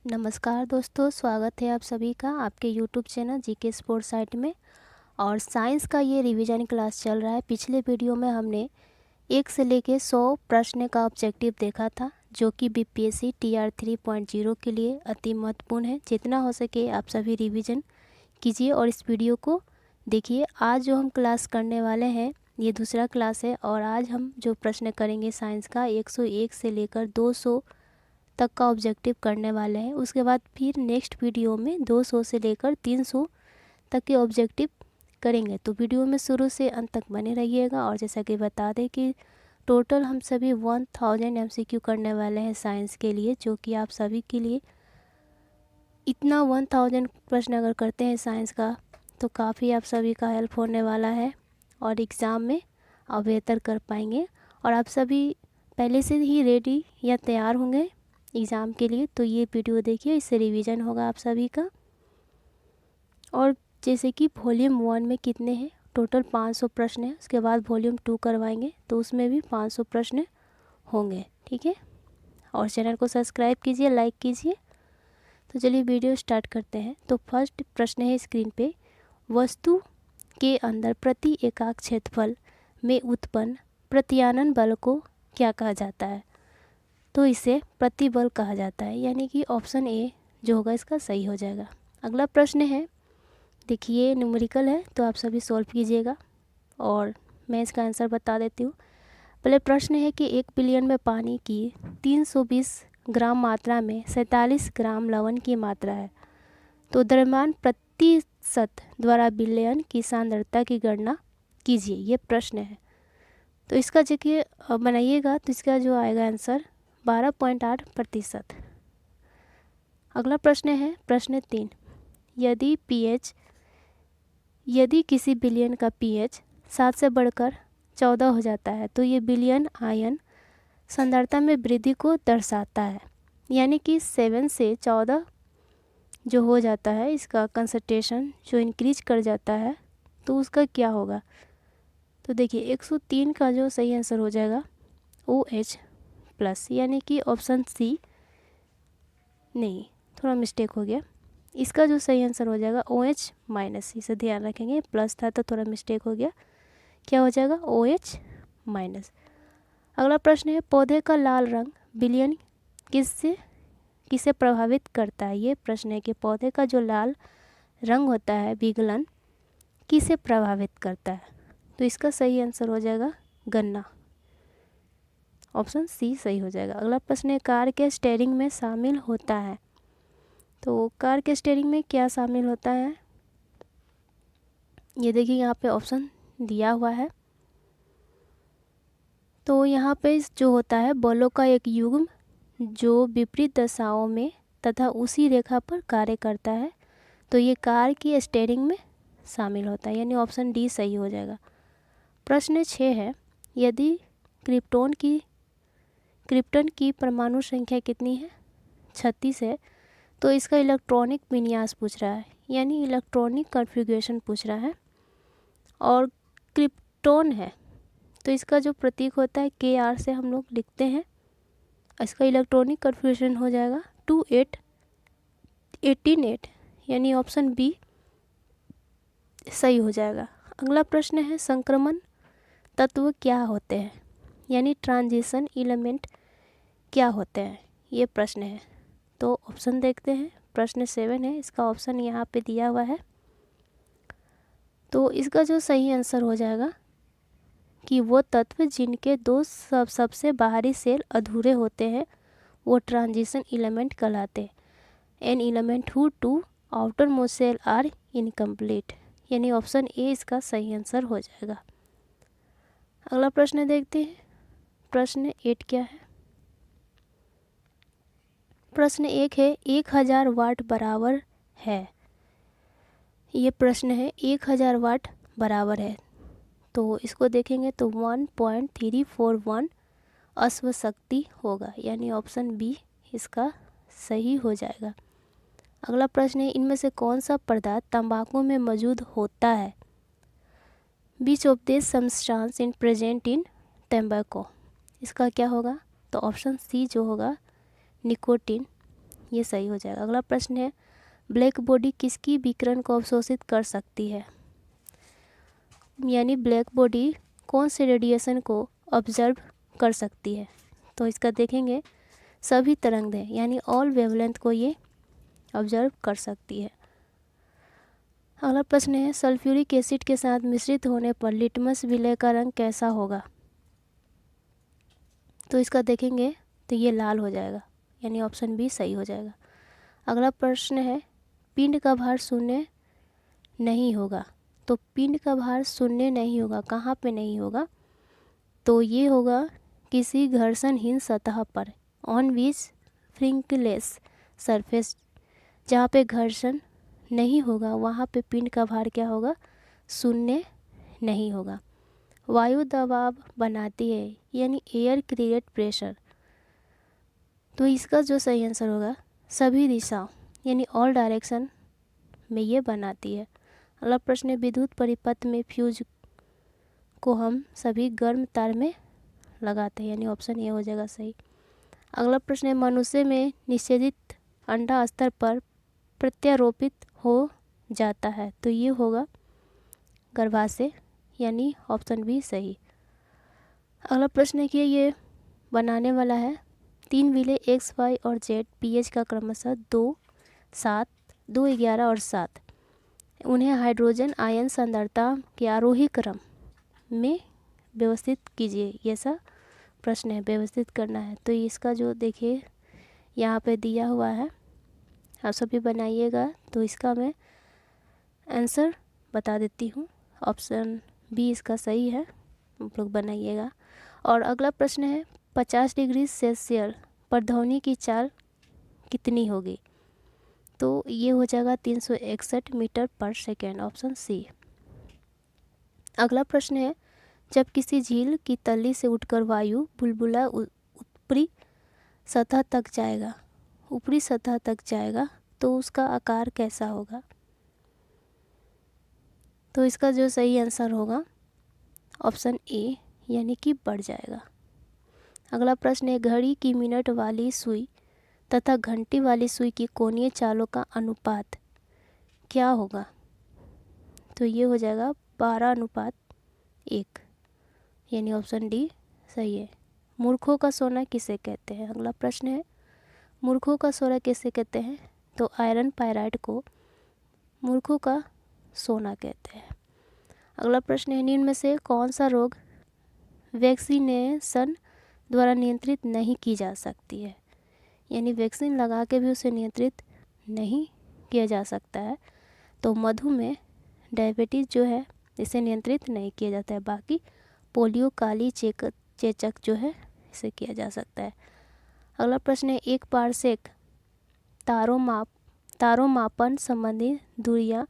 नमस्कार दोस्तों, स्वागत है आप सभी का आपके YouTube channel GK sports site में। और साइंस का ये रिवीजन क्लास चल रहा है। पिछले वीडियो में हमने 1 से लेके 100 प्रश्न का ऑब्जेक्टिव देखा था, जो कि बीपीएससी टीआर 3.0 के लिए अति महत्वपूर्ण है। जितना हो सके आप सभी रिवीजन कीजिए और इस वीडियो को देखिए। आज जो हम क्लास करने वाले हैं ये दूसरा क्लास है, और आज हम जो प्रश्न करेंगे साइंस का 101 से लेकर 200 तक का ऑब्जेक्टिव करने वाले हैं। उसके बाद फिर नेक्स्ट वीडियो में 200 से लेकर 300 तक के ऑब्जेक्टिव करेंगे। तो वीडियो में शुरू से अंत तक बने रहिएगा। और जैसा कि बता दें कि टोटल हम सभी 1000 एमसीक्यू करने वाले हैं साइंस के लिए, जो कि आप सभी के लिए इतना 1000 प्रश्न अगर करते हैं साइंस का तो काफ़ी आप सभी का हेल्प होने वाला है और एग्ज़ाम में आप बेहतर कर पाएंगे। और आप सभी पहले से ही रेडी या तैयार होंगे एग्ज़ाम के लिए, तो ये वीडियो देखिए, इससे रिवीजन होगा आप सभी का। और जैसे कि वॉल्यूम 1 में कितने हैं, टोटल 500 प्रश्न हैं। उसके बाद वॉल्यूम 2 करवाएंगे तो उसमें भी 500 प्रश्न होंगे, ठीक है। और चैनल को सब्सक्राइब कीजिए, लाइक कीजिए। तो चलिए वीडियो स्टार्ट करते हैं। तो फर्स्ट प्रश्न है स्क्रीन पे, वस्तु के अंदर प्रति एकाक क्षेत्रफल में उत्पन्न प्रत्यानयन बल को क्या कहा जाता है? तो इसे प्रतिबल कहा जाता है, यानी कि ऑप्शन ए जो होगा इसका सही हो जाएगा। अगला प्रश्न है, देखिए न्यूमेरिकल है तो आप सभी सॉल्व कीजिएगा और मैं इसका आंसर बता देती हूँ। पहले प्रश्न है कि 1 बिलियन में पानी की 320 ग्राम मात्रा में 47 ग्राम लवण की मात्रा है, तो द्रव्यमान प्रतिशत द्वारा बिलियन की सांद्रता की गणना कीजिए। ये प्रश्न है। तो इसका देखिए बनाइएगा तो इसका जो आएगा आंसर 12.8%। अगला प्रश्न है प्रश्न 3, यदि किसी बिलियन का पीएच 7 से बढ़कर 14 हो जाता है तो ये बिलियन आयन सांद्रता में वृद्धि को दर्शाता है। यानी कि 7 से 14 जो हो जाता है, इसका कंसंट्रेशन जो इंक्रीज कर जाता है, तो उसका क्या होगा? तो देखिए 103 का जो सही आंसर हो जाएगा OH+, यानी कि ऑप्शन सी नहीं, थोड़ा मिस्टेक हो गया। इसका जो सही आंसर हो जाएगा OH-, इसे ध्यान रखेंगे, प्लस था तो थोड़ा मिस्टेक हो गया। क्या हो जाएगा? OH-। अगला प्रश्न है, पौधे का लाल रंग विलयन किसे प्रभावित करता है? ये प्रश्न है कि पौधे का जो लाल रंग होता है विगलन किसे प्रभावित करता है? तो इसका सही आंसर हो जाएगा गन्ना, ऑप्शन सी सही हो जाएगा। अगला प्रश्न है, कार के स्टीयरिंग में शामिल होता है। तो कार के स्टीयरिंग में क्या शामिल होता है? ये देखिए यहाँ पे ऑप्शन दिया हुआ है। तो यहाँ पे जो होता है बलों का एक युग्म जो विपरीत दिशाओं में तथा उसी रेखा पर कार्य करता है, तो ये कार की स्टीयरिंग में शामिल होता है, यानी ऑप्शन डी सही हो जाएगा। प्रश्न 6 है, यदि क्रिप्टन की परमाणु संख्या कितनी है? 36 है। तो इसका इलेक्ट्रॉनिक विन्यास पूछ रहा है, यानी इलेक्ट्रॉनिक कॉन्फ़िगरेशन पूछ रहा है। और क्रिप्टोन है तो इसका जो प्रतीक होता है KR से हम लोग लिखते हैं। इसका इलेक्ट्रॉनिक कॉन्फ़िगरेशन हो जाएगा 28188, यानी ऑप्शन बी सही हो जाएगा। अगला प्रश्न है, संक्रमण तत्व क्या होते हैं, यानी ट्रांजिशन एलिमेंट क्या होते हैं? ये प्रश्न है। तो ऑप्शन देखते हैं। प्रश्न 7 है, इसका ऑप्शन यहाँ पे दिया हुआ है। तो इसका जो सही आंसर हो जाएगा कि वो तत्व जिनके दो सबसे बाहरी सेल अधूरे होते हैं वो ट्रांजिशन एलिमेंट कहलाते हैं। An element who to outer most cell are incomplete, यानी ऑप्शन ए इसका सही आंसर हो जाएगा। अगला प्रश्न देखते हैं। प्रश्न 8 क्या है? प्रश्न 1 है, 1000 वाट बराबर है। ये प्रश्न है 1000 वाट बराबर है, तो इसको देखेंगे तो 1.341 अश्व शक्ति होगा, यानी ऑप्शन बी इसका सही हो जाएगा। अगला प्रश्न है, इनमें से कौन सा पदार्थ तंबाकू में मौजूद होता है? Which of this substance in present in tobacco, इसका क्या होगा? तो ऑप्शन सी जो होगा निकोटीन ये सही हो जाएगा। अगला प्रश्न है ब्लैक बॉडी किसकी विकिरण को अवशोषित कर सकती है, यानी ब्लैक बॉडी कौन से रेडिएशन को ऑब्जर्व कर सकती है। तो इसका देखेंगे सभी तरंगदैर्घ्य यानी ऑल वेवलेंथ को ये ऑब्जर्व कर सकती है। अगला प्रश्न है सल्फ्यूरिक एसिड के साथ मिश्रित होने पर लिटमस विलय का रंग कैसा होगा। तो इसका देखेंगे तो ये लाल हो जाएगा, यानी ऑप्शन बी सही हो जाएगा। अगला प्रश्न है पिंड का भार शून्य नहीं होगा। तो पिंड का भार शून्य नहीं होगा, कहाँ पे नहीं होगा, तो ये होगा किसी घर्षणहीन सतह पर, ऑन विच फ्रिंकलेस सरफेस, जहाँ पे घर्षण नहीं होगा वहाँ पे पिंड का भार क्या होगा, शून्य नहीं होगा। वायु दबाव बनाती है, यानी एयर क्रिएट प्रेशर। तो इसका जो सही आंसर होगा सभी दिशा यानी ऑल डायरेक्शन में ये बनाती है। अगला प्रश्न है विद्युत परिपथ में फ्यूज को हम सभी गर्म तार में लगाते हैं, यानी ऑप्शन ए हो जाएगा सही। अगला प्रश्न है मनुष्य में निषेधित अंडा स्तर पर प्रत्यारोपित हो जाता है। तो ये होगा गर्भाशय, यानी ऑप्शन बी सही। अगला प्रश्न है कि ये बनाने वाला है 3 व्हीले एक्स वाई और जेड पीएच का क्रमशः 2, 7, 2, 11 और 7, उन्हें हाइड्रोजन आयन सांद्रता के आरोही क्रम में व्यवस्थित कीजिए। ये ऐसा प्रश्न है, व्यवस्थित करना है। तो इसका जो देखिए यहाँ पे दिया हुआ है, आप सभी बनाइएगा। तो इसका मैं आंसर बता देती हूँ, ऑप्शन बी इसका सही है, आप लोग बनाइएगा। और अगला प्रश्न है 50 डिग्री सेल्सियस पर ध्वनि की चाल कितनी होगी। तो ये हो जाएगा 361 मीटर पर सेकेंड, ऑप्शन सी। अगला प्रश्न है जब किसी झील की तली से उठकर वायु बुलबुला ऊपरी सतह तक जाएगा तो उसका आकार कैसा होगा। तो इसका जो सही आंसर होगा ऑप्शन ए, यानी कि बढ़ जाएगा। अगला प्रश्न है घड़ी की मिनट वाली सुई तथा घंटी वाली सुई की कोणीय चालों का अनुपात क्या होगा। तो ये हो जाएगा 12:1, यानी ऑप्शन डी सही है। मूर्खों का सोना किसे कहते हैं। अगला प्रश्न है मूर्खों का सोना किसे कहते हैं। तो आयरन पायराइड को मूर्खों का सोना कहते हैं। अगला प्रश्न है निम्न में से कौन सा रोग वैक्सीनेशन द्वारा नियंत्रित नहीं की जा सकती है, यानी वैक्सीन लगा के भी उसे नियंत्रित नहीं किया जा सकता है। तो मधुमेह, डायबिटीज़ जो है इसे नियंत्रित नहीं किया जाता है, बाकी पोलियो, काली चेचक जो है इसे किया जा सकता है। अगला प्रश्न है एक पारसेक तारों मापन संबंधी दूरियां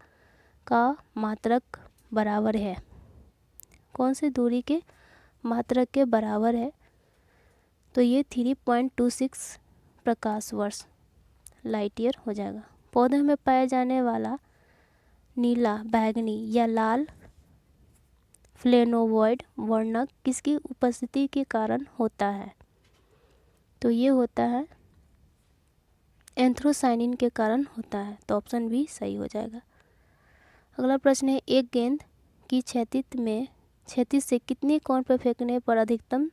का मात्रक बराबर है। कौन सी दूरी के मात्रक के बराबर है। तो ये 3.26 प्रकाश वर्ष लाइट ईयर हो जाएगा। पौधे में पाया जाने वाला नीला, बैगनी या लाल फ्लेवोनॉइड वर्णक किसकी उपस्थिति के कारण होता है। तो ये होता है एंथ्रोसाइनिन के कारण होता है। तो ऑप्शन बी सही हो जाएगा। अगला प्रश्न है एक गेंद की क्षैतिज से कितने कोण पर फेंकने पर अधिकतम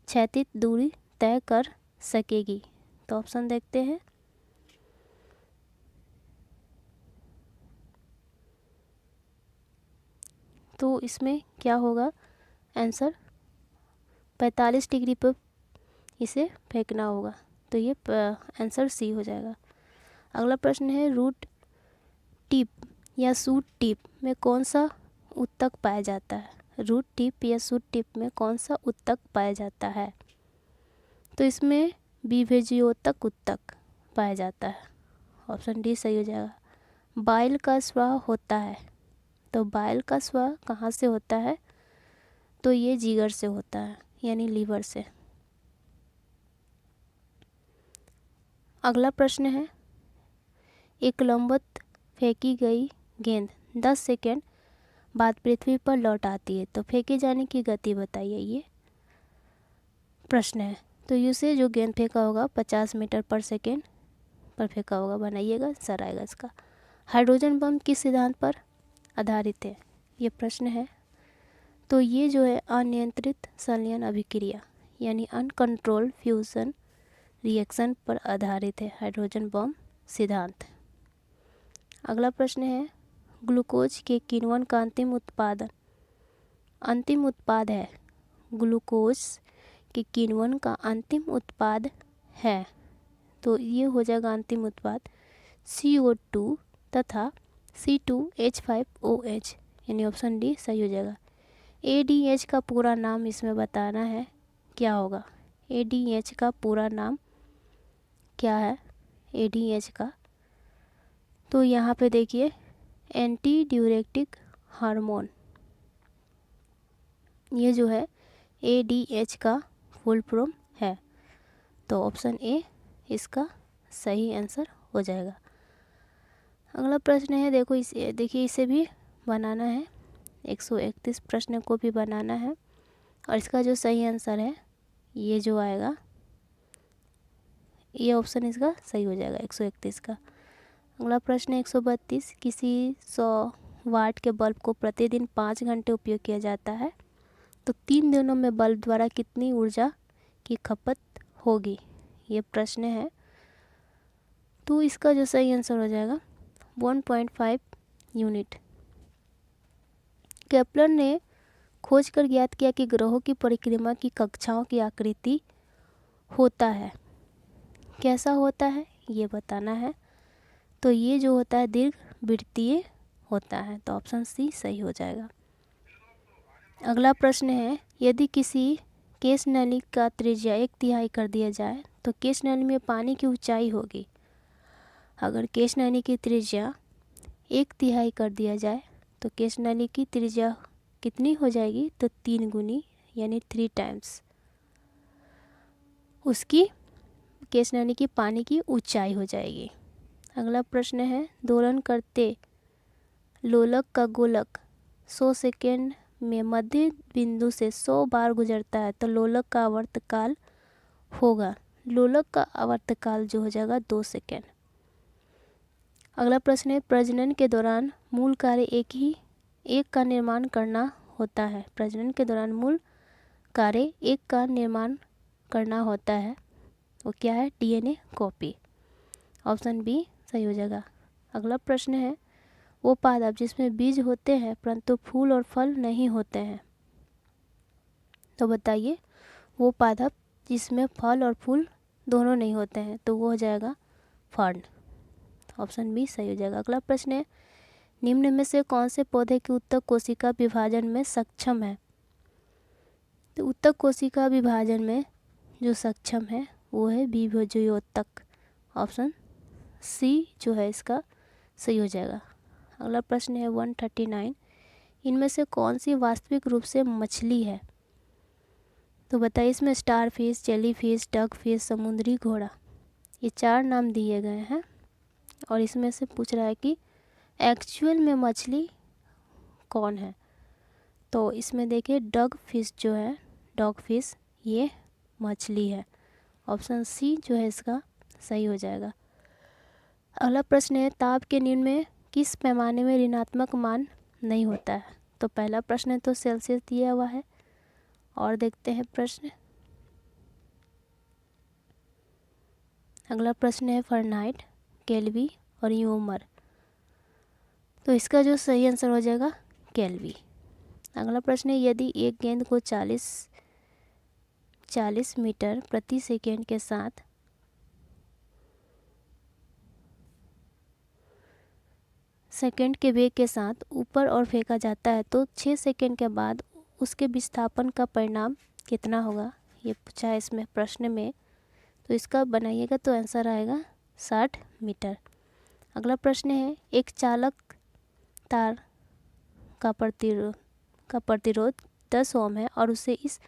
क्षैतिज दूरी तय कर सकेगी। तो ऑप्शन देखते हैं। तो इसमें क्या होगा आंसर 45 डिग्री पर इसे फेंकना होगा। तो ये आंसर सी हो जाएगा। अगला प्रश्न है रूट टिप या सूट टिप में कौन सा उत्तक पाया जाता है। रूट टिप या सूट टिप में कौन सा उत्तक पाया जाता है। तो इसमें विभेज्योतक उत्तक पाया जाता है। ऑप्शन डी सही हो जाएगा। बाइल का स्राव होता है। तो बाइल का स्राव कहाँ से होता है। तो ये जिगर से होता है, यानी लीवर से। अगला प्रश्न है एक लंबवत फेंकी गई गेंद 10 सेकेंड बाद पृथ्वी पर लौट आती है तो फेंके जाने की गति बताइए, ये प्रश्न है। तो इसे जो गेंद फेंका होगा 50 मीटर पर सेकेंड पर फेंका होगा, बनाइएगा, आंसर आएगा इसका। हाइड्रोजन बम किस सिद्धांत पर आधारित है, ये प्रश्न है। तो ये जो है अनियंत्रित संलयन अभिक्रिया यानी अनकंट्रोल्ड फ्यूजन रिएक्शन पर आधारित है हाइड्रोजन बम सिद्धांत। अगला प्रश्न है, ग्लूकोज के किण्वन का अंतिम उत्पाद है। ग्लूकोज के किण्वन का अंतिम उत्पाद है, तो ये हो जाएगा अंतिम उत्पाद CO2 तथा C2H5OH, यानी ऑप्शन डी सही हो जाएगा। ADH का पूरा नाम इसमें बताना है, क्या होगा? ADH का पूरा नाम क्या है? ADH का, तो यहाँ पे देखिए एंटी ड्यूरेटिक हार्मोन, ये जो है ADH का फुल फॉर्म है, तो ऑप्शन ए इसका सही आंसर हो जाएगा। अगला प्रश्न है, देखिए इसे भी बनाना है, 131 प्रश्न को भी बनाना है, और इसका जो सही आंसर है ये जो आएगा, ये ऑप्शन इसका सही हो जाएगा 131 का। अगला प्रश्न है 132, किसी 100 वाट के बल्ब को प्रतिदिन 5 घंटे उपयोग किया जाता है, तो 3 दिनों में बल्ब द्वारा कितनी ऊर्जा की खपत होगी, ये प्रश्न है। तो इसका जो सही आंसर हो जाएगा 1.5 यूनिट। केपलर ने खोज कर ज्ञात किया कि ग्रहों की परिक्रमा की कक्षाओं की आकृति होता है, कैसा होता है ये बताना है। तो ये जो होता है दीर्घवृत्तीय होता है, तो ऑप्शन सी सही हो जाएगा। अगला प्रश्न है, यदि किसी केश नली का त्रिज्या 1/3 कर दिया जाए तो केश नली में पानी की ऊंचाई होगी। अगर केश नली की त्रिज्या 1/3 कर दिया जाए तो केश नली की त्रिज्या कितनी हो जाएगी, तो 3 गुनी यानी 3 टाइम्स उसकी केश नली की पानी की ऊंचाई हो जाएगी। अगला प्रश्न है, दोलन करते लोलक का गोलक 100 सेकेंड में मध्य बिंदु से 100 बार गुजरता है, तो लोलक का आवर्तकाल होगा, लोलक का आवर्तकाल जो हो जाएगा 2 सेकेंड। अगला प्रश्न है, प्रजनन के दौरान मूल कार्य एक का निर्माण करना होता है। प्रजनन के दौरान मूल कार्य एक का निर्माण करना होता है, वो क्या है? DNA कॉपी, ऑप्शन बी सही हो जाएगा। अगला प्रश्न है, वो पादप जिसमें बीज होते हैं परंतु फूल और फल नहीं होते हैं, तो बताइए वो पादप जिसमें फल और फूल दोनों नहीं होते हैं, तो वो हो जाएगा फर्न, ऑप्शन बी सही हो जाएगा। अगला प्रश्न है, निम्न में से कौन से पौधे की उत्तक कोशिका विभाजन में सक्षम है? तो उत्तक कोशिका विभाजन में जो सक्षम है वो है बीजोत्तक, ऑप्शन सी जो है इसका सही हो जाएगा। अगला प्रश्न है 139, इनमें से कौन सी वास्तविक रूप से मछली है? तो बताइए, इसमें स्टार फिश, जेली फिश, डग फिश, समुद्री घोड़ा, ये 4 नाम दिए गए हैं, और इसमें से पूछ रहा है कि एक्चुअल में मछली कौन है। तो इसमें देखिए डग फिश जो है, डॉग फिश, ये मछली है, ऑप्शन सी जो है इसका सही हो जाएगा। अगला प्रश्न है, ताप के निम्न में किस पैमाने में ऋणात्मक मान नहीं होता है? तो पहला प्रश्न तो सेल्सियस दिया हुआ है, और देखते हैं प्रश्न। अगला प्रश्न है फ़ारेनहाइट, केल्वी और यूमर, तो इसका जो सही आंसर हो जाएगा केल्वी। अगला प्रश्न है, यदि एक गेंद को 40 मीटर प्रति सेकेंड के साथ सेकंड के वेग के साथ ऊपर और फेंका जाता है, तो 6 सेकंड के बाद उसके विस्थापन का परिणाम कितना होगा, ये पूछा है इसमें प्रश्न में। तो इसका बनाइएगा तो आंसर आएगा 60 मीटर। अगला प्रश्न है, एक चालक तार का प्रतिरोध 10 ओम है और उसे इस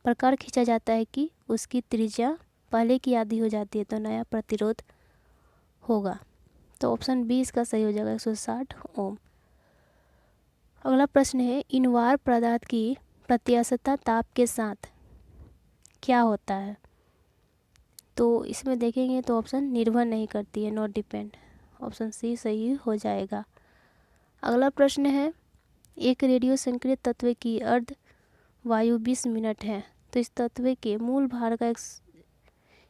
प्रकार खींचा जाता है कि उसकी त्रिज्या पहले की आधी हो जाती है, तो नया प्रतिरोध होगा, तो ऑप्शन बी इसका सही हो जाएगा 160 ओम। अगला प्रश्न है, इनवार पदार्थ की प्रत्यास्थता ताप के साथ क्या होता है? तो इसमें देखेंगे तो ऑप्शन निर्भर नहीं करती है, नॉट डिपेंड। ऑप्शन सी सही हो जाएगा। अगला प्रश्न है, एक रेडियो संक्रिय तत्व की अर्ध वायु 20 मिनट है, तो इस तत्व के मूल भार का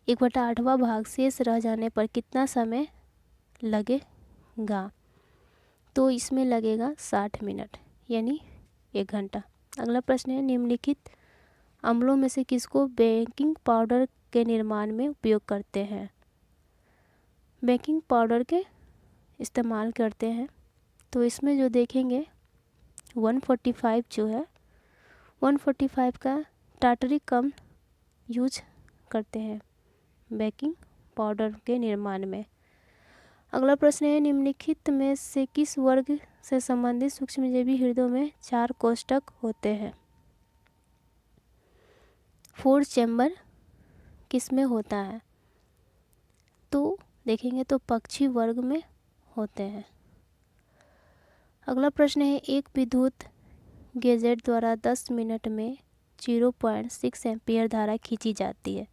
1/8वां भाग शेष रह जाने पर कितना समय लगेगा? तो इसमें लगेगा 60 मिनट यानी 1 घंटा। अगला प्रश्न है, निम्नलिखित अम्लों में से किसको बेकिंग पाउडर के निर्माण में उपयोग करते हैं? बेकिंग पाउडर के इस्तेमाल करते हैं, तो इसमें जो देखेंगे 145 जो है 145 का टार्टरिक अम्ल यूज करते हैं बेकिंग पाउडर के निर्माण में। अगला प्रश्न है, निम्नलिखित में से किस वर्ग से संबंधित सूक्ष्मजीवी हृदयों में 4 कोष्ठक होते हैं? 4 चैम्बर किस में होता है? तो देखेंगे तो पक्षी वर्ग में होते हैं। अगला प्रश्न है, एक विद्युत गैजेट द्वारा 10 मिनट में 0.6 एम्पीयर धारा खींची जाती है,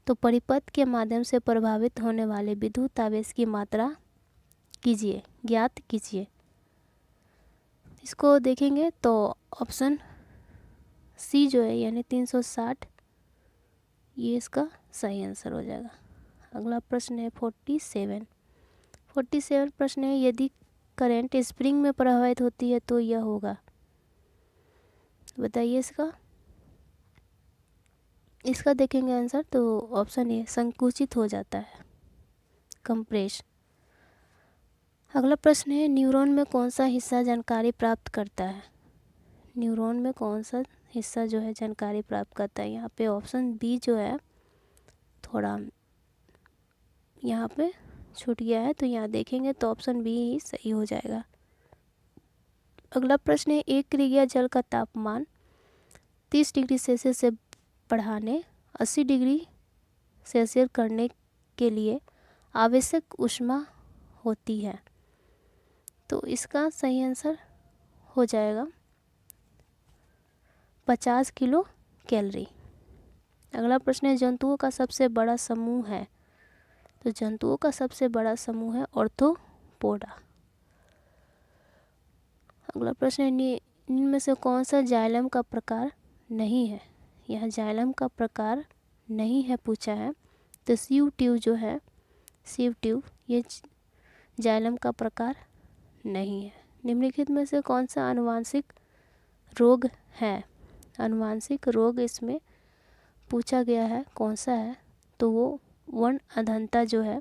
तो परिपथ के माध्यम से प्रभावित होने वाले विद्युत आवेश की मात्रा ज्ञात कीजिए। इसको देखेंगे तो ऑप्शन सी जो है यानी 360 ये इसका सही आंसर हो जाएगा। अगला प्रश्न है 47 प्रश्न है, यदि करंट स्प्रिंग में प्रभावित होती है तो यह होगा, बताइए इसका देखेंगे आंसर तो ऑप्शन ए संकुचित हो जाता है, कंप्रेस। अगला प्रश्न है, न्यूरॉन में कौन सा हिस्सा जानकारी प्राप्त करता है? न्यूरॉन में कौन सा हिस्सा जो है जानकारी प्राप्त करता है? यहाँ पे ऑप्शन बी जो है थोड़ा यहाँ पे छूट गया है, तो यहाँ देखेंगे तो ऑप्शन बी ही सही हो जाएगा। अगला प्रश्न है, एक क्रिया जल का तापमान 30 डिग्री सेल्सियस से बढ़ाने 80 डिग्री सेल्सियस करने के लिए आवश्यक ऊष्मा होती है, तो इसका सही आंसर हो जाएगा 50 किलो कैलोरी। अगला प्रश्न है, जंतुओं का सबसे बड़ा समूह है, तो जंतुओं का सबसे बड़ा समूह है ऑर्थ्रोपोडा। अगला प्रश्न है, इनमें से कौन सा जाइलम का प्रकार नहीं है? यह जाइलम का प्रकार नहीं है पूछा है, तो सीव ट्यूब जो है सीव ट्यूब ये जाइलम का प्रकार नहीं है। निम्नलिखित में से कौन सा आनुवांशिक रोग है? आनुवांशिक रोग इसमें पूछा गया है कौन सा है, तो वो वर्ण अधनता जो है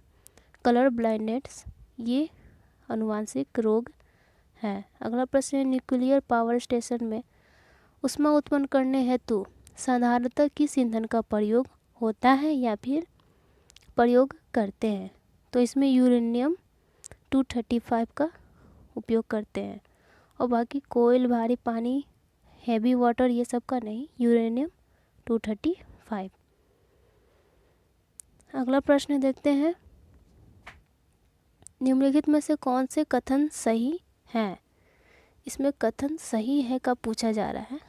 कलर ब्लाइंडनेस ये आनुवांशिक रोग है। अगला प्रश्न है, न्यूक्लियर पावर स्टेशन में ऊष्मा उत्पन्न करने हेतु साधारणतः किस ईंधन का प्रयोग होता है या फिर प्रयोग करते हैं? तो इसमें यूरेनियम 235 का उपयोग करते हैं, और बाकी कोयल, भारी पानी, हैवी वाटर ये सब का नहीं, यूरेनियम 235। अगला प्रश्न देखते हैं, निम्नलिखित में से कौन से कथन सही है? इसमें कथन सही है का पूछा जा रहा है,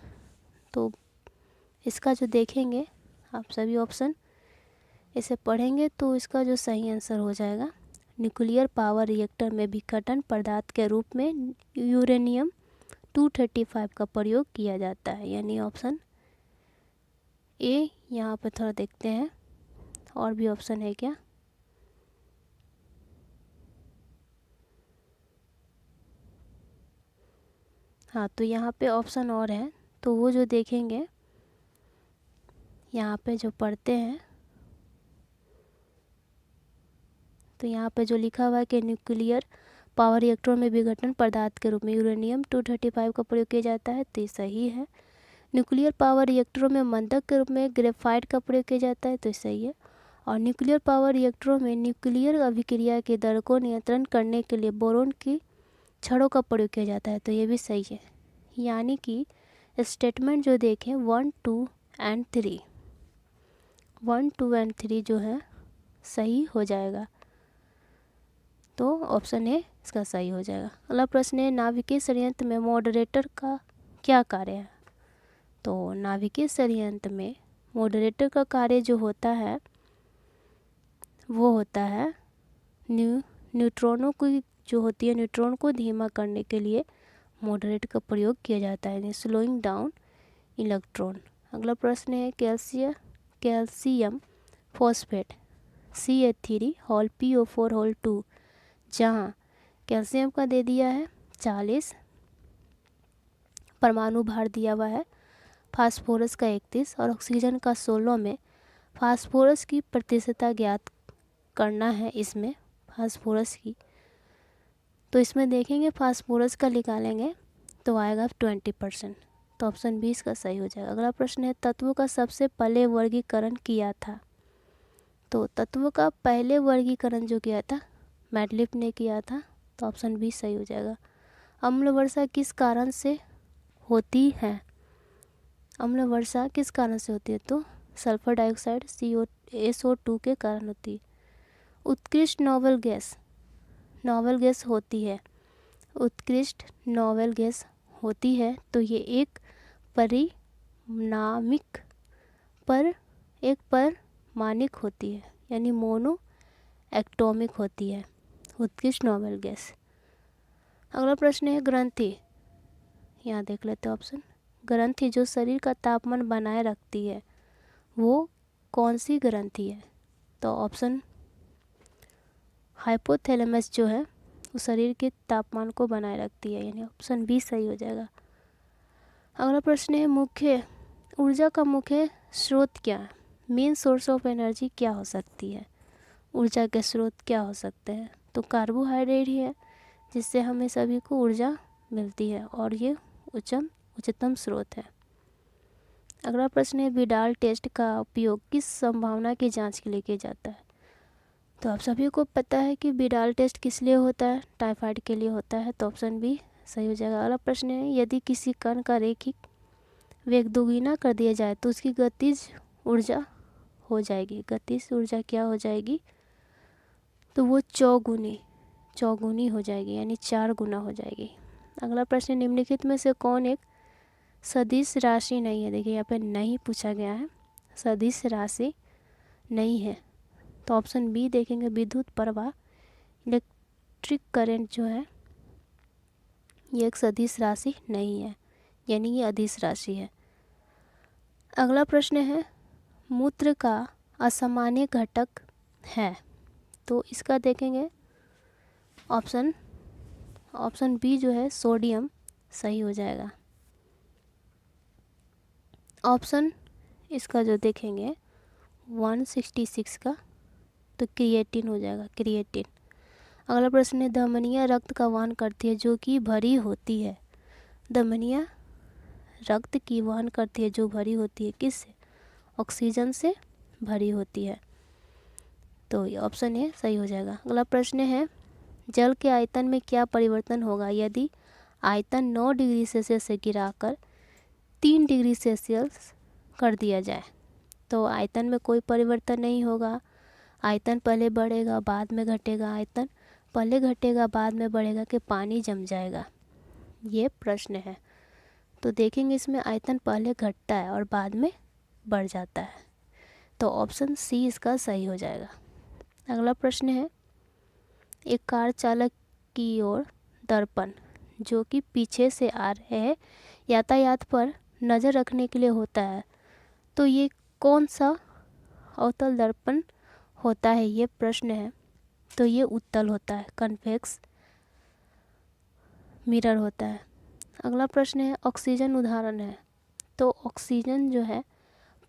तो इसका जो देखेंगे आप सभी ऑप्शन इसे पढ़ेंगे तो इसका जो सही आंसर हो जाएगा, न्यूक्लियर पावर रिएक्टर में विघटन पदार्थ के रूप में यूरेनियम 235 का प्रयोग किया जाता है, यानी ऑप्शन ए। यहाँ पर थोड़ा देखते हैं और भी ऑप्शन है क्या। हाँ, तो यहाँ पे ऑप्शन और है, तो वो जो देखेंगे यहाँ पे जो पढ़ते हैं तो यहाँ पे जो लिखा हुआ है कि न्यूक्लियर पावर रिएक्टर में विघटन पदार्थ के रूप में यूरेनियम 235 का प्रयोग किया जाता है, तो ये सही है। न्यूक्लियर पावर रिएक्टरों में मंदक के रूप में ग्रेफाइट का प्रयोग किया जाता है, तो सही है। और न्यूक्लियर पावर रिएक्टरों में न्यूक्लियर अभिक्रिया की दर को नियंत्रण करने के लिए बोरोन की छड़ों का प्रयोग किया जाता है, तो ये भी सही है। यानी कि स्टेटमेंट जो देखें 1, 2 एंड 3 1, 2 एंड 3 जो है सही हो जाएगा, तो ऑप्शन ए इसका सही हो जाएगा। अगला प्रश्न है, नाभिकीय संयंत्र में मॉडरेटर का क्या कार्य है? तो नाभिकीय संयंत्र में मॉडरेटर का कार्य जो होता है वो होता है न्यूट्रॉनों की जो होती है, न्यूट्रॉन को धीमा करने के लिए मॉडरेट का प्रयोग किया जाता है, स्लोइंग डाउन इलेक्ट्रॉन। अगला प्रश्न है calcium phosphate CH3 whole PO4 whole 2, जहाँ कैल्शियम का दे दिया है 40 परमाणु भार दिया हुआ है, फास्फोरस का 31 और ऑक्सीजन का 16 में फास्फोरस की प्रतिशतता ज्ञात करना है इसमें फास्फोरस की। तो इसमें देखेंगे फास्फोरस का निकालेंगे तो आएगा 20%, तो ऑप्शन 20 का सही हो जाएगा। अगला प्रश्न है तत्वों का सबसे पहले वर्गीकरण किया था। तो तत्वों का पहले वर्गीकरण जो किया था मैडलिफ ने किया था, तो ऑप्शन 20 सही हो जाएगा। अम्ल वर्षा किस कारण से होती है? अम्ल वर्षा किस कारण से होती है? तो सल्फर डाइऑक्साइड SO2 के कारण होती है। उत्कृष्ट नोबेल गैस होती है, उत्कृष्ट नोबेल गैस होती है तो ये एक परमाणिक होती है, यानी मोनो एटॉमिक होती है उत्कृष्ट नोबेल गैस। अगला प्रश्न है ग्रंथि, यहाँ देख लेते हैं ऑप्शन। ग्रंथि जो शरीर का तापमान बनाए रखती है वो कौन सी ग्रंथि है? तो ऑप्शन हाइपोथैलेमस जो है वो शरीर के तापमान को बनाए रखती है, यानी ऑप्शन 20 सही हो जाएगा। अगला प्रश्न है ऊर्जा का मुख्य स्रोत क्या है? मेन सोर्स ऑफ एनर्जी क्या हो सकती है? ऊर्जा के स्रोत क्या हो सकते हैं? तो कार्बोहाइड्रेट ही है जिससे हमें सभी को ऊर्जा मिलती है और ये उच्चतम स्रोत है। अगला प्रश्न है विडाल टेस्ट का उपयोग किस संभावना की जांच के लिए किया जाता है? तो आप सभी को पता है कि विडाल टेस्ट किस लिए होता है? टाइफाइड के लिए होता है, तो ऑप्शन बी सही हो जाएगा। अगला प्रश्न है यदि किसी कण का रैखिक वेग दोगुना कर दिया जाए तो उसकी गतिज ऊर्जा हो जाएगी। गतिज ऊर्जा क्या हो जाएगी? तो वो चौगुनी हो जाएगी, यानी 4 गुना हो जाएगी। अगला प्रश्न निम्नलिखित में से कौन एक सदिश राशि नहीं है? देखिए यहाँ पे नहीं पूछा गया है, सदिश राशि नहीं है, तो ऑप्शन बी देखेंगे विद्युत प्रवाह इलेक्ट्रिक करंट जो है ये एक सदिश राशि नहीं है, यानी ये अदिश राशि है। अगला प्रश्न है मूत्र का असामान्य घटक है, तो इसका देखेंगे ऑप्शन बी जो है सोडियम सही हो जाएगा। ऑप्शन इसका जो देखेंगे 166 का, तो क्रिएटिन हो जाएगा, क्रिएटिन। अगला प्रश्न है धमनियाँ रक्त का वहन करती है जो कि भरी होती है। धमनियाँ रक्त की वहन करती है जो भरी होती है, किससे? ऑक्सीजन से भरी होती है, तो ये ऑप्शन ए सही हो जाएगा। अगला प्रश्न है जल के आयतन में क्या परिवर्तन होगा यदि आयतन 9 डिग्री सेल्सियस से गिराकर 3 डिग्री सेल्सियस कर दिया जाए? तो आयतन में कोई परिवर्तन नहीं होगा, आयतन पहले बढ़ेगा बाद में घटेगा, आयतन पहले घटेगा बाद में बढ़ेगा कि पानी जम जाएगा, ये प्रश्न है। तो देखेंगे इसमें आयतन पहले घटता है और बाद में बढ़ जाता है, तो ऑप्शन सी इसका सही हो जाएगा। अगला प्रश्न है एक कार चालक की ओर दर्पण जो कि पीछे से आ रहे हैं यातायात पर नज़र रखने के लिए होता है, तो ये कौन सा अवतल दर्पण होता है, ये प्रश्न है। तो ये उत्तल होता है, कन्वेक्स मिरर होता है। अगला प्रश्न है ऑक्सीजन उदाहरण है, तो ऑक्सीजन जो है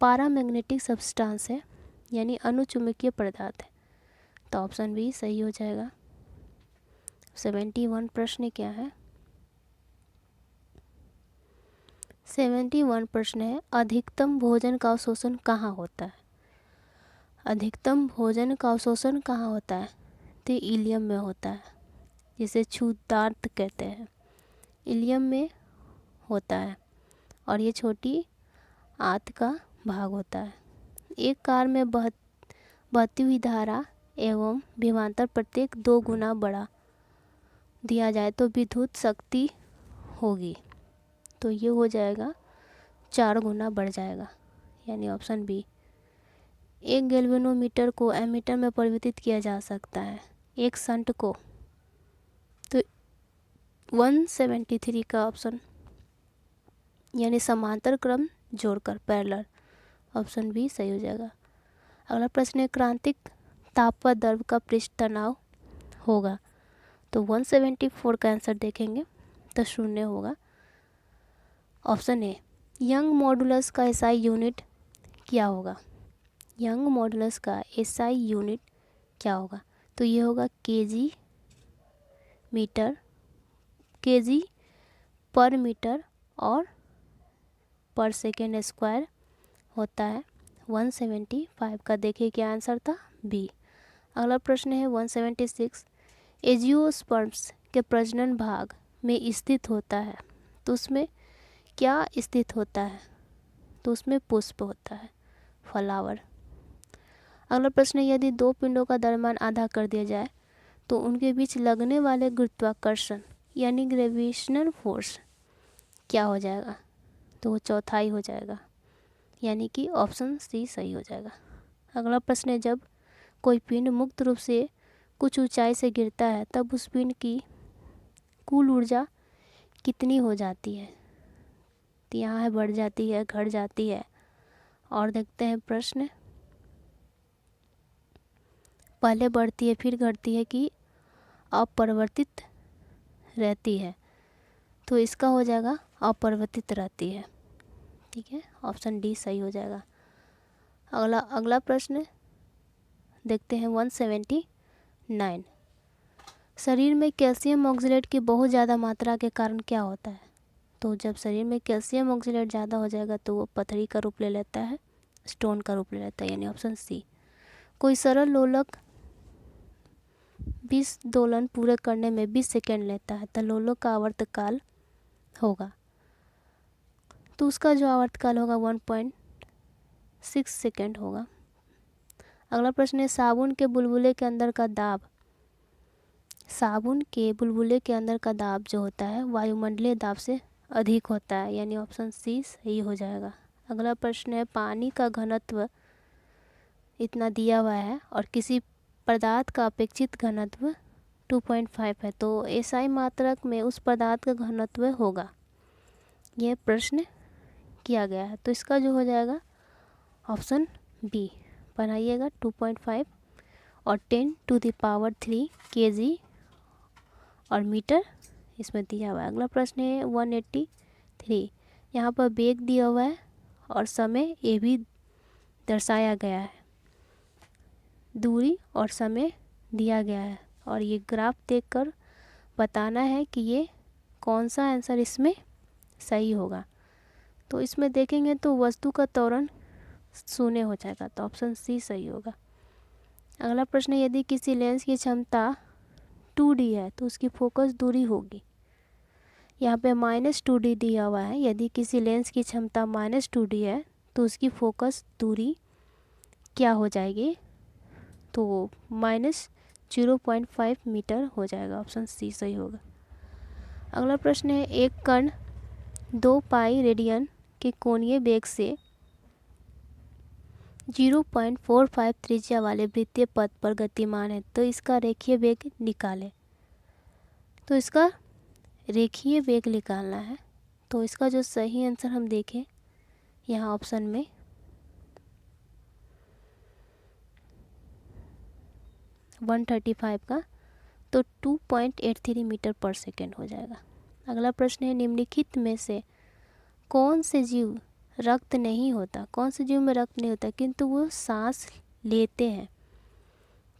पैरामैग्नेटिक सब्सटेंस है, यानी अनुचुंबकीय पदार्थ है, तो ऑप्शन बी सही हो जाएगा। 71 प्रश्न क्या है? 71 प्रश्न है अधिकतम भोजन का अवशोषण कहाँ होता है? अधिकतम भोजन का अवशोषण कहाँ होता है? तो इलियम में होता है, जिसे क्षुधार्त कहते हैं, इलियम में होता है और ये छोटी आंत का भाग होता है। एक कार में बहती हुई धारा एवं विभवांतर प्रत्येक 2 गुना बढ़ा दिया जाए तो विद्युत शक्ति होगी, तो ये हो जाएगा 4 गुना बढ़ जाएगा, यानी ऑप्शन बी। एक गैल्वेनोमीटर को एमीटर में परिवर्तित किया जा सकता है, एक शंट को। तो 173 का ऑप्शन यानी समांतर क्रम जोड़कर, पैरेलल, ऑप्शन बी सही हो जाएगा। अगला प्रश्न है क्रांतिक ताप पर द्रव का पृष्ठ तनाव होगा। तो 174 का आंसर देखेंगे तो 0 होगा। ऑप्शन ए यंग मॉडुलस का एसआई यूनिट क्या होगा। यंग मॉडुलस का एसआई यूनिट क्या होगा। तो ये होगा केजी मीटर, केजी पर मीटर और पर सेकेंड स्क्वायर होता है। 175 का देखिए क्या आंसर था, बी। अगला प्रश्न है 176 एजियोस्पर्म्स के प्रजनन भाग में स्थित होता है। तो उसमें क्या स्थित होता है। तो उसमें पुष्प होता है, फ्लावर। अगला प्रश्न है यदि दो पिंडों का द्रव्यमान आधा कर दिया जाए तो उनके बीच लगने वाले गुरुत्वाकर्षण यानी ग्रेविटेशनल फोर्स क्या हो जाएगा। तो वो चौथाई हो जाएगा, यानी कि ऑप्शन सी सही हो जाएगा। अगला प्रश्न है जब कोई पिंड मुक्त रूप से कुछ ऊंचाई से गिरता है तब उस पिंड की कुल ऊर्जा कितनी हो जाती है। तो यहाँ है बढ़ जाती है, घट जाती है। और देखते हैं प्रश्न, पहले बढ़ती है फिर घटती है कि अपरिवर्तित रहती है। तो इसका हो जाएगा अपरिवर्तित रहती है। ठीक है, ऑप्शन डी सही हो जाएगा। अगला प्रश्न देखते हैं 179 शरीर में कैल्शियम ऑक्सलेट की बहुत ज़्यादा मात्रा के कारण क्या होता है। तो जब शरीर में कैल्शियम ऑक्सलेट ज़्यादा हो जाएगा तो वो पथरी का रूप ले लेता है, स्टोन का रूप ले लेता है, यानी ऑप्शन सी। कोई सरल लोलक 20 दोलन पूरे करने में 20 सेकेंड लेता है तो लोलक का आवर्तकाल होगा। तो उसका जो आवर्तकाल होगा 1.6 सेकेंड होगा। अगला प्रश्न है साबुन के बुलबुले के अंदर का दाब, साबुन के बुलबुले के अंदर का दाब जो होता है वायुमंडलीय दाब से अधिक होता है, यानी ऑप्शन सी सही हो जाएगा। अगला प्रश्न है पानी का घनत्व इतना दिया हुआ है और किसी पदार्थ का अपेक्षित घनत्व 2.5 है, तो एसआई मात्रक में उस पदार्थ का घनत्व होगा। यह प्रश्न किया गया है, तो इसका जो हो जाएगा ऑप्शन बी बनाइएगा 2.5 और 10⁻³ kg और मीटर इसमें दिया हुआ है। अगला प्रश्न है 183 यहाँ पर वेग दिया हुआ है और समय ए भी दर्शाया गया है, दूरी और समय दिया गया है और ये ग्राफ देखकर बताना है कि ये कौन सा आंसर इसमें सही होगा। तो इसमें देखेंगे तो वस्तु का त्वरण 0 हो जाएगा, तो ऑप्शन सी सही होगा। अगला प्रश्न है यदि किसी लेंस की क्षमता 2D है तो उसकी फोकस दूरी होगी। यहाँ पे -2D दिया हुआ है, यदि किसी लेंस की क्षमता -2D है तो उसकी फोकस दूरी क्या हो जाएगी। तो -0.5 मीटर हो जाएगा, ऑप्शन सी सही होगा। अगला प्रश्न है एक कण 2 पाई रेडियन के कोणीय वेग से 0.45 त्रिज्या वाले वृत्तीय पथ पर गतिमान है, तो इसका रेखीय वेग निकालें। तो इसका रेखीय वेग निकालना है, तो इसका जो सही आंसर हम देखें यहाँ ऑप्शन में 135 का, तो 2.83 मीटर पर सेकेंड हो जाएगा। अगला प्रश्न है निम्नलिखित में से कौन से जीव रक्त नहीं होता, कौन से जीव में रक्त नहीं होता किंतु वो सांस लेते हैं।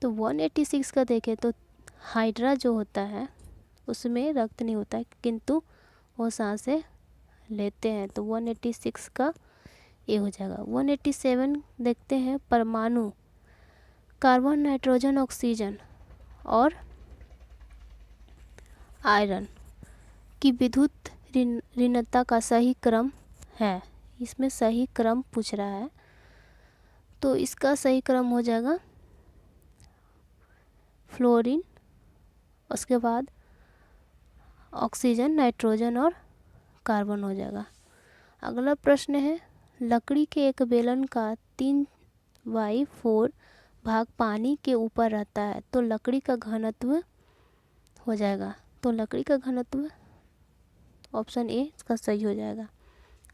तो 186 का देखें तो हाइड्रा जो होता है उसमें रक्त नहीं होता किंतु वो सांसें लेते हैं, तो 186 का ये हो जाएगा। 187 देखते हैं परमाणु कार्बन, नाइट्रोजन, ऑक्सीजन और आयरन की विद्युत ऋणता का सही क्रम है। इसमें सही क्रम पूछ रहा है, तो इसका सही क्रम हो जाएगा फ्लोरीन, उसके बाद ऑक्सीजन, नाइट्रोजन और कार्बन हो जाएगा। अगला प्रश्न है लकड़ी के एक बेलन का 3 1/4 भाग पानी के ऊपर रहता है तो लकड़ी का घनत्व हो जाएगा। तो लकड़ी का घनत्व ऑप्शन ए इसका सही हो जाएगा।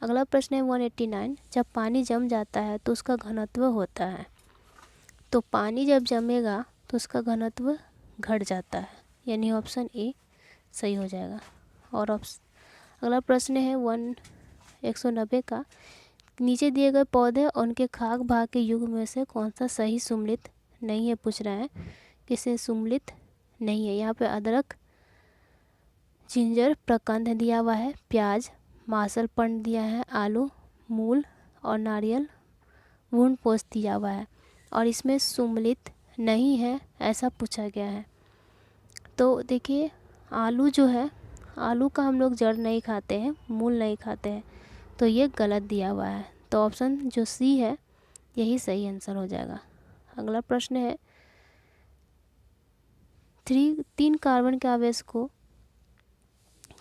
अगला प्रश्न है 189, जब पानी जम जाता है तो उसका घनत्व होता है। तो पानी जब जमेगा तो उसका घनत्व घट जाता है, यानी ऑप्शन ए सही हो जाएगा। और अगला प्रश्न है 190 का, नीचे दिए गए पौधे और उनके खाक भाग के युग में से कौन सा सही सुमेलित नहीं है, पूछ रहा है किसे सुमेलित नहीं है। यहाँ पे अदरक, जिंजर, प्रकंद दिया हुआ है, प्याज, मासलपन दिया है, आलू, मूल और नारियल भून पोस्त दिया हुआ है और इसमें सुमेलित नहीं है ऐसा पूछा गया है। तो देखिए आलू जो है, आलू का हम लोग जड़ नहीं खाते हैं, मूल नहीं खाते हैं, तो ये गलत दिया हुआ है। तो ऑप्शन जो सी है यही सही आंसर हो जाएगा। अगला प्रश्न है 3 कार्बन के आवेश को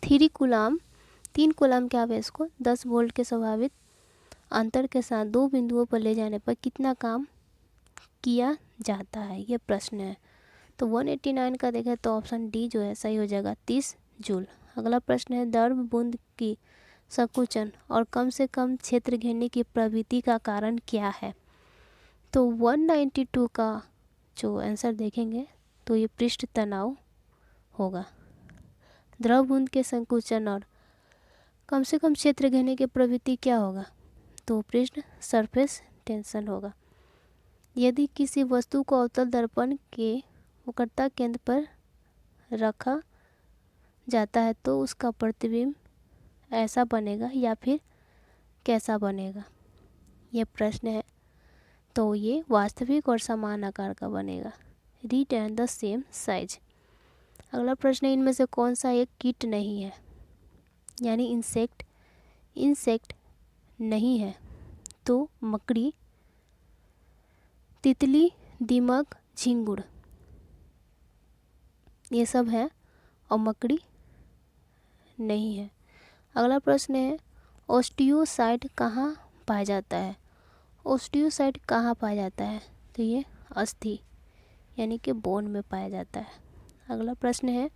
3 कूलाम के आवेश को 10 वोल्ट के संभावित अंतर के साथ 2 बिंदुओं पर ले जाने पर कितना काम किया जाता है, ये प्रश्न है। तो 189 का देखें तो ऑप्शन डी जो है सही हो जाएगा, 30 जूल। अगला प्रश्न है द्रव बूंद की संकुचन और कम से कम क्षेत्र घेरने की प्रवृत्ति का कारण क्या है। तो 192 का जो आंसर देखेंगे तो ये पृष्ठ तनाव होगा। द्रव बूंद के संकुचन और कम से कम क्षेत्र घेरने की प्रवृत्ति क्या होगा, तो पृष्ठ सरफेस टेंशन होगा। यदि किसी वस्तु को अवतल दर्पण के वक्रता केंद्र पर रखा जाता है तो उसका प्रतिबिंब ऐसा बनेगा या फिर कैसा बनेगा, यह प्रश्न है। तो ये वास्तविक और समान आकार का बनेगा, read and the same size. अगला प्रश्न है इनमें से कौन सा एक कीट नहीं है, यानी इंसेक्ट नहीं है। तो मकड़ी, तितली, दीमक, झिंगुर ये सब है और मकड़ी नहीं है। अगला प्रश्न है ऑस्टियोसाइट कहाँ पाया जाता है। ऑस्टियोसाइट कहाँ पाया जाता है, तो ये अस्थि यानी कि बोन में पाया जाता है। अगला प्रश्न है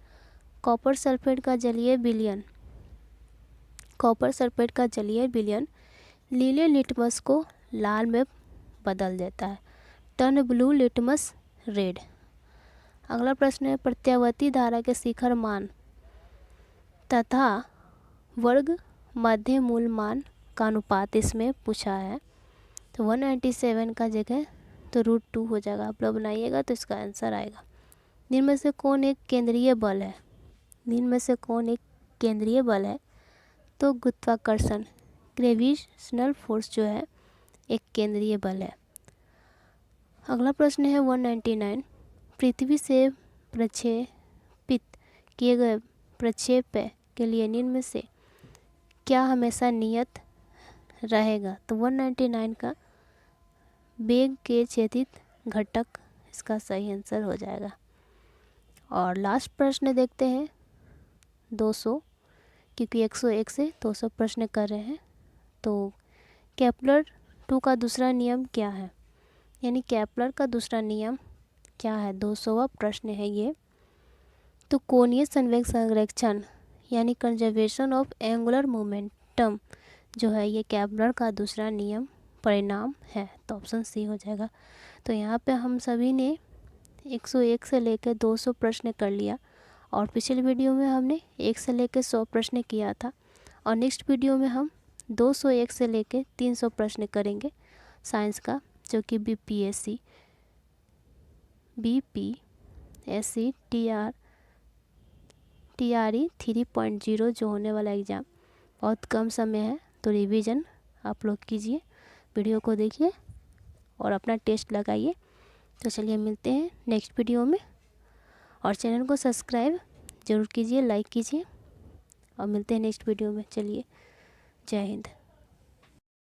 कॉपर सल्फेट का जलीय विलयन नीले लिटमस को लाल में बदल देता है, टर्न ब्लू लिटमस रेड। अगला प्रश्न है प्रत्यावर्ती धारा के शिखर मान तथा वर्ग मध्य मूल मान का अनुपात इसमें पूछा है। तो 197 का जगह तो √2 हो जाएगा, आप लोग बनाइएगा तो इसका आंसर आएगा। निम्न में से कौन एक केंद्रीय बल है, तो गुरुत्वाकर्षण ग्रेविटेशनल फोर्स जो है एक केंद्रीय बल है। अगला प्रश्न है 199, पृथ्वी से प्रक्षेपित किए गए प्रक्षेप के लिए निम्न में से क्या हमेशा नियत रहेगा। तो 199 का वेग के क्षेत्रीय घटक इसका सही आंसर हो जाएगा। और लास्ट प्रश्न देखते हैं 200, क्योंकि 101 से 200 प्रश्न कर रहे हैं। तो केपलर 2 का दूसरा नियम क्या है, यानी केपलर का दूसरा नियम क्या है, 200वां प्रश्न है ये। तो कोणीय संवेग संरक्षण यानी कंजर्वेशन ऑफ एंगुलर मोमेंटम जो है ये केपलर का दूसरा नियम परिणाम है, तो ऑप्शन सी हो जाएगा। तो यहाँ पे हम सभी ने 101 से लेकर 200 प्रश्न कर लिया और पिछले वीडियो में हमने 1 से लेकर 100 प्रश्न किया था और नेक्स्ट वीडियो में हम 201 से लेकर 300 प्रश्न करेंगे साइंस का, जो कि बीपीएससी TRE 3.0 जो होने वाला एग्ज़ाम बहुत कम समय है, तो रिवीजन आप लोग कीजिए, वीडियो को देखिए और अपना टेस्ट लगाइए। तो चलिए मिलते हैं नेक्स्ट वीडियो में और चैनल को सब्सक्राइब ज़रूर कीजिए, लाइक कीजिए और मिलते हैं नेक्स्ट वीडियो में। चलिए जय हिंद।